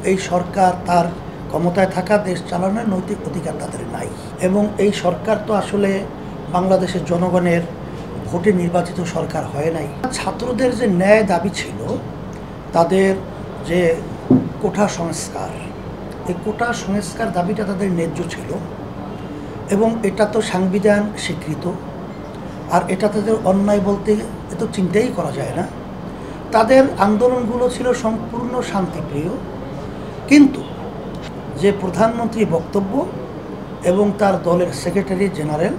এই সরকার তার ক্ষমতায় থাকা দেশ চালানোর নৈতিক অধিকার তাদের নাই এবং এই সরকার তো আসলে বাংলাদেশের জনগণের ভোটে নির্বাচিত সরকার হয় নাই। ছাত্রদের যে ন্যায় দাবি ছিল, তাদের যে কোটা সংস্কার, এই কোটা সংস্কার দাবিটা তাদের ন্যায্য ছিল এবং এটা তো সাংবিধান স্বীকৃত, আর এটা তাদের অন্যায় বলতে এত চিন্তাই করা যায় না। তাদের আন্দোলনগুলো ছিল সম্পূর্ণ শান্তিপ্রিয়, কিন্তু যে প্রধানমন্ত্রী বক্তব্য এবং তার দলের সেক্রেটারি জেনারেল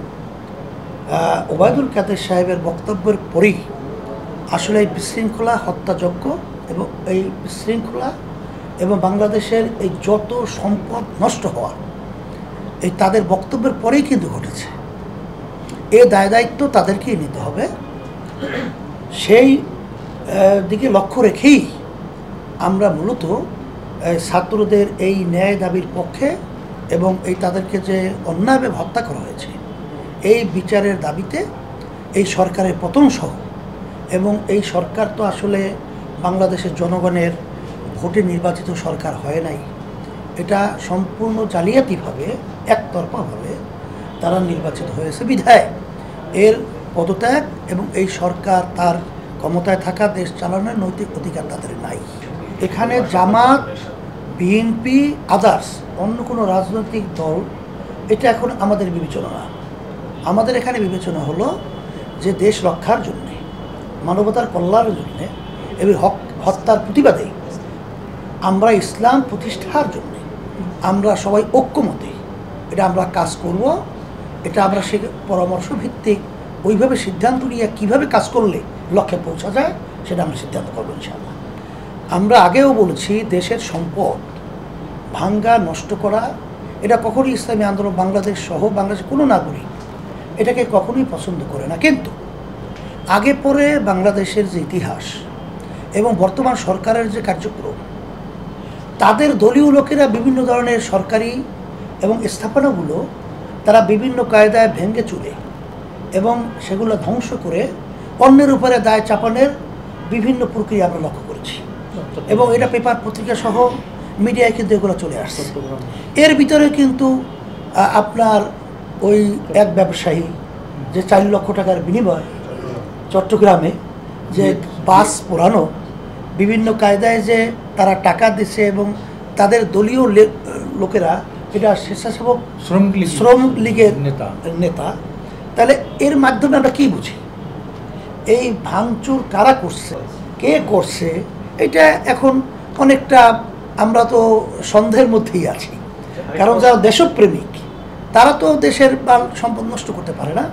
ওবায়দুল কাদের সাহেবের বক্তব্যের পরেই আসলে এই বিশৃঙ্খলা, হত্যাযজ্ঞ এবং এই বিশৃঙ্খলা এবং বাংলাদেশের এই যত সম্পদ নষ্ট হওয়া, এই তাদের বক্তব্যের পরেই কিন্তু ঘটেছে। এ দায়িত্ব তাদেরকেই নিতে হবে। সেই দিকে লক্ষ্য রেখেই আমরা মূলত ছাত্রদের এই ন্যায় দাবির পক্ষে এবং এই তাদেরকে যে অন্যায়ভাবে হত্যা করা হয়েছে এই বিচারের দাবিতে এই সরকারের পতন সহ, এবং এই সরকার তো আসলে বাংলাদেশের জনগণের ভোটে নির্বাচিত সরকার হয় নাই, এটা সম্পূর্ণ জালিয়াতিভাবে একতরফাভাবে তারা নির্বাচিত হয়েছে বিধায় এর পদত্যাগ এবং এই সরকার তার ক্ষমতায় থাকা দেশ চালানোর নৈতিক অধিকার তাদের নাই। এখানে জামাত, বিএনপি, আদার্স অন্য কোনো রাজনৈতিক দল এটা এখন আমাদের বিবেচনা না। আমাদের এখানে বিবেচনা হলো যে দেশ রক্ষার জন্যে, মানবতার কল্যাণের জন্যে এবং হত্যার প্রতিবাদে আমরা ইসলাম প্রতিষ্ঠার জন্যে আমরা সবাই ঐক্যমতে এটা আমরা কাজ করব। এটা আমরা সে পরামর্শ ভিত্তিক ওইভাবে সিদ্ধান্ত নিয়ে কীভাবে কাজ করলে লক্ষ্যে পৌঁছা যায় সেটা আমরা সিদ্ধান্ত করবো ইনশাআল্লাহ। আমরা আগেও বলেছি, দেশের সম্পদ ভাঙ্গা, নষ্ট করা এটা কখনোই ইসলামী আন্দোলন বাংলাদেশ সহ বাংলাদেশের কোনো নাগরিক এটাকে কখনোই পছন্দ করে না। কিন্তু আগে পরে বাংলাদেশের যে ইতিহাস এবং বর্তমান সরকারের যে কার্যক্রম, তাদের দলীয় লোকেরা বিভিন্ন ধরনের সরকারি এবং স্থাপনাগুলো তারা বিভিন্ন কায়দায় ভেঙে চুরে এবং সেগুলো ধ্বংস করে অন্যের উপরে দায় চাপানোর বিভিন্ন প্রক্রিয়া আমরা লক্ষ্য করেছি এবং এটা পেপার পত্রিকা সহ মিডিয়ায় কিন্তু এগুলো চলে আসছে। এর ভিতরে কিন্তু আপনার ওই এক ব্যবসায়ী যে 4 লক্ষ টাকার বিনিময় চট্টগ্রামে যে বাস পোড়ানো, বিভিন্ন কায়দায় যে তারা টাকা দিচ্ছে এবং তাদের দলীয় লোকেরা এটা স্বেচ্ছাসেবক শ্রম লীগের নেতা, তাহলে এর মাধ্যমে আমরা কী বুঝি? এই ভাঙচুর কারা করছে, কে করছে, এটা এখন অনেকটা আমরা তো সন্দেহের মধ্যেই আছি। কারণ যারা দেশপ্রেমিক তারা তো দেশের সম্পদ নষ্ট করতে পারে না।